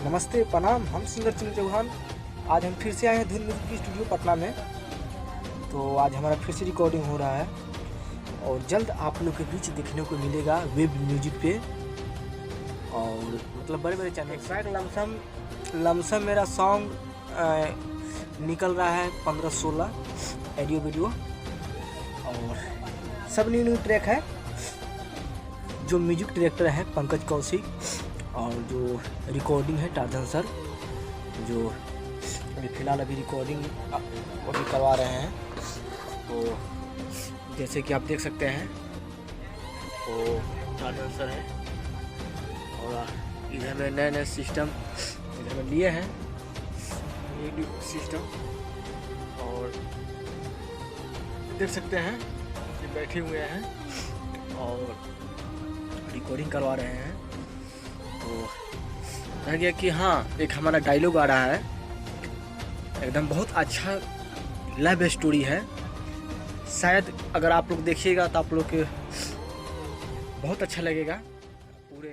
नमस्ते प्रणाम, हम सिंगर चंद्र चौहान। आज हम फिर से आए हैं धुन म्यूजिक की स्टूडियो पटना में। तो आज हमारा फिर से रिकॉर्डिंग हो रहा है और जल्द आप लोग के बीच देखने को मिलेगा वेब म्यूजिक पे और मतलब बड़े बड़े चैनल। ट्रैक लमसम मेरा सॉन्ग निकल रहा है 15-16 ऑडियो वीडियो और सब न्यू न्यू ट्रैक है। जो म्यूजिक डायरेक्टर है पंकज कौशिक और जो रिकॉर्डिंग है टार्जन सर, जो अभी फ़िलहाल रिकॉर्डिंग अभी करवा रहे हैं। तो जैसे कि आप देख सकते हैं तो टार्जन सर है और इधर में नए सिस्टम इधर में लिए हैं, ये सिस्टम। और देख सकते हैं कि बैठे हुए हैं और रिकॉर्डिंग करवा रहे हैं। तो रह गया कि हाँ, एक हमारा डायलॉग आ रहा है, एकदम बहुत अच्छा लव स्टोरी है। शायद अगर आप लोग देखिएगा तो आप लोग के बहुत अच्छा लगेगा। पूरे